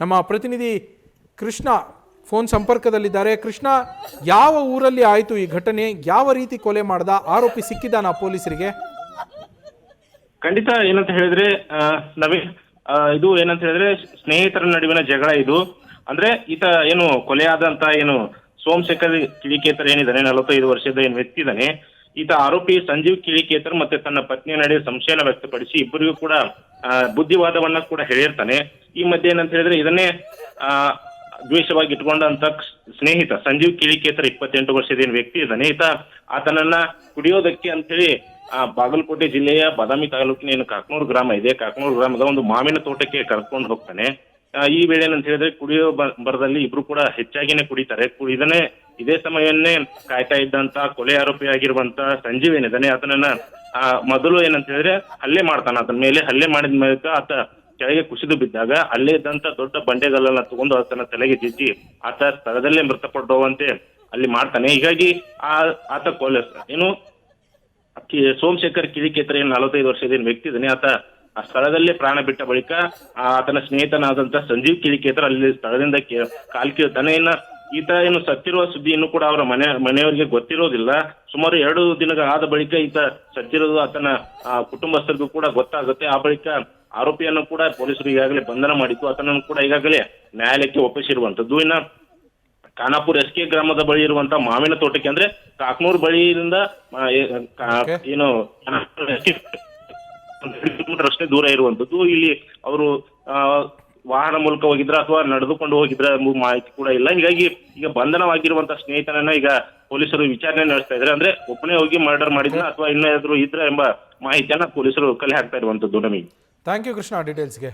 ನಮ್ಮ ಪ್ರತಿನಿಧಿ ಕೃಷ್ಣ ಫೋನ್ ಸಂಪರ್ಕದಲ್ಲಿದ್ದಾರೆ. ಕೃಷ್ಣ, ಯಾವ ಊರಲ್ಲಿ ಆಯಿತು ಈ ಘಟನೆ? ಯಾವ ರೀತಿ ಕೊಲೆ ಮಾಡ್ದ? ಆರೋಪಿ ಸಿಕ್ಕಿದಾನ ಪೊಲೀಸರಿಗೆ? ಖಂಡಿತ ಏನಂತ ಹೇಳಿದ್ರೆ ನವೀನ್, ಇದು ಏನಂತ ಹೇಳಿದ್ರೆ ಸ್ನೇಹಿತರ ನಡುವಿನ ಜಗಳ ಇದು. ಅಂದ್ರೆ ಈತ ಏನು ಕೊಲೆಯಾದಂತ ಏನು ಸೋಮಶೇಖರ್ ಕಿಳಿಕೇತರ್ ಏನಿದ್ದಾನೆ, 45 ವರ್ಷದ ಏನು ವ್ಯಕ್ತಿ ಇದ್ದಾನೆ, ಈತ ಆರೋಪಿ ಸಂಜೀವ್ ಕಿಳಿಕೇತರ್ ಮತ್ತೆ ತನ್ನ ಪತ್ನಿಯ ನಡುವೆ ಸಂಶಯನ ವ್ಯಕ್ತಪಡಿಸಿ ಇಬ್ಬರಿಗೂ ಕೂಡ ಬುದ್ಧಿವಾದವನ್ನ ಕೂಡ ಹೇಳಿರ್ತಾನೆ. ಈ ಮಧ್ಯೆ ಏನಂತ ಹೇಳಿದ್ರೆ ಇದನ್ನೇ ದ್ವೇಷವಾಗಿ ಇಟ್ಕೊಂಡಂತ ಸ್ನೇಹಿತ ಸಂಜೀವ್ ಕಿಳಿಕೇತರ್ 28 ವರ್ಷದ ಏನು ವ್ಯಕ್ತಿ ಇದ್ದಾನೆ, ಆತನನ್ನ ಕುಡಿಯೋದಕ್ಕೆ ಅಂತೇಳಿ ಬಾಗಲಕೋಟೆ ಜಿಲ್ಲೆಯ ಬಾದಾಮಿ ತಾಲೂಕಿನ ಏನು ಕಾಕನೂರು ಗ್ರಾಮ ಇದೆ, ಕಾಕನೂರು ಗ್ರಾಮದ ಒಂದು ಮಾವಿನ ತೋಟಕ್ಕೆ ಕರ್ಕೊಂಡು ಹೋಗ್ತಾನೆ. ಈ ವೇಳೆ ಏನಂತ ಹೇಳಿದ್ರೆ ಕುಡಿಯೋ ಬರದಲ್ಲಿ ಇಬ್ರು ಕೂಡ ಹೆಚ್ಚಾಗಿನೇ ಕುಡಿತಾರೆ. ಇದೇ ಸಮಯವನ್ನೇ ಕಾಯ್ತಾ ಇದ್ದಂತ ಕೊಲೆ ಆರೋಪಿ ಆಗಿರುವಂತ ಸಂಜೀವ್ ಏನಿದ್ದಾನೆ, ಆತನನ್ನ ಮೊದಲು ಏನಂತ ಹೇಳಿದ್ರೆ ಹಲ್ಲೆ ಮಾಡ್ತಾನೆ. ಆತನ ಮೇಲೆ ಹಲ್ಲೆ ಮಾಡಿದ ಮೇಲೆ ಆತ ಕೆಳಗೆ ಕುಸಿದು ಬಿದ್ದಾಗ ಅಲ್ಲೇ ಇದ್ದಂತ ದೊಡ್ಡ ಬಂಡೆಗಲ್ಲನ್ನ ತಗೊಂಡು ಆತನ ತಲೆಗೆ ಜಿಜ್ಜಿ ಆತ ಸ್ಥಳದಲ್ಲೇ ಮೃತಪಡುವಂತೆ ಅಲ್ಲಿ ಮಾಡ್ತಾನೆ. ಹೀಗಾಗಿ ಆತ ಕೊಲೆ ಏನು ಸೋಮಶೇಖರ್ ಕಿಳಿಕೇತರ್ 45 ವರ್ಷದ ವ್ಯಕ್ತಿ ಇದ್ದಾನೆ, ಆತ ಆ ಸ್ಥಳದಲ್ಲೇ ಪ್ರಾಣ ಬಿಟ್ಟ ಬಳಿಕ ಆತನ ಸ್ನೇಹಿತನಾದಂತ ಸಂಜೀವ್ ಕಿಳಿಕೇತರ್ ಅಲ್ಲಿ ಸ್ಥಳದಿಂದ ಕಾಲ್ ಕೀಳ್ತಾನೆ. ಈತ ಏನು ಸತ್ತಿರುವ ಸುದ್ದಿ ಇನ್ನೂ ಕೂಡ ಅವರ ಮನೆಯವರಿಗೆ ಗೊತ್ತಿರೋದಿಲ್ಲ. ಸುಮಾರು 2 ದಿನಗಳಾದ ಬಳಿಕ ಈತ ಸತ್ತಿರೋದು ಆತನ ಕುಟುಂಬಸ್ಥರಿಗೂ ಕೂಡ ಗೊತ್ತಾಗುತ್ತೆ. ಆ ಬಳಿಕ ಆರೋಪಿಯನ್ನು ಕೂಡ ಪೊಲೀಸರು ಈಗಾಗಲೇ ಬಂಧನ ಮಾಡಿದ್ದು, ಆತನನ್ನು ಕೂಡ ಈಗಾಗಲೇ ನ್ಯಾಯಾಲಯಕ್ಕೆ ಒಪ್ಪಿಸಿರುವಂತದ್ದು. ಇನ್ನ ಖಾನಾಪುರ SK ಗ್ರಾಮದ ಬಳಿ ಇರುವಂತಹ ಮಾವಿನ ತೋಟಕ್ಕೆ, ಅಂದ್ರೆ ಕಾಕನೂರು ಬಳಿಯಿಂದ ಏನು ಕಿಲೋಮೀಟರ್ ಅಷ್ಟೇ ದೂರ ಇರುವಂತದ್ದು. ಇಲ್ಲಿ ಅವರು ವಾಹನ ಮೂಲಕ ಹೋಗಿದ್ರ ಅಥವಾ ನಡೆದುಕೊಂಡು ಹೋಗಿದ್ರ ಮಾಹಿತಿ ಕೂಡ ಇಲ್ಲ. ಹೀಗಾಗಿ ಈಗ ಬಂಧನವಾಗಿರುವಂತಹ ಸ್ನೇಹಿತನನ್ನ ಈಗ ಪೊಲೀಸರು ವಿಚಾರಣೆ ನಡೆಸ್ತಾ ಇದ್ದಾರೆ. ಅಂದ್ರೆ ಒಬ್ಬನೇ ಹೋಗಿ ಮರ್ಡರ್ ಮಾಡಿದ್ರ ಅಥವಾ ಇನ್ನಾದ್ರೂ ಇದ್ರ ಎಂಬ ಮಾಹಿತಿಯನ್ನ ಪೊಲೀಸರು ಕಲೆ ಹಾಕ್ತಾ ಇರುವಂತದ್ದು. ನಮಗೆ ಥ್ಯಾಂಕ್ ಯು ಕೃಷ್ಣ ಡೀಟೇಲ್ಸ್ಗೆ.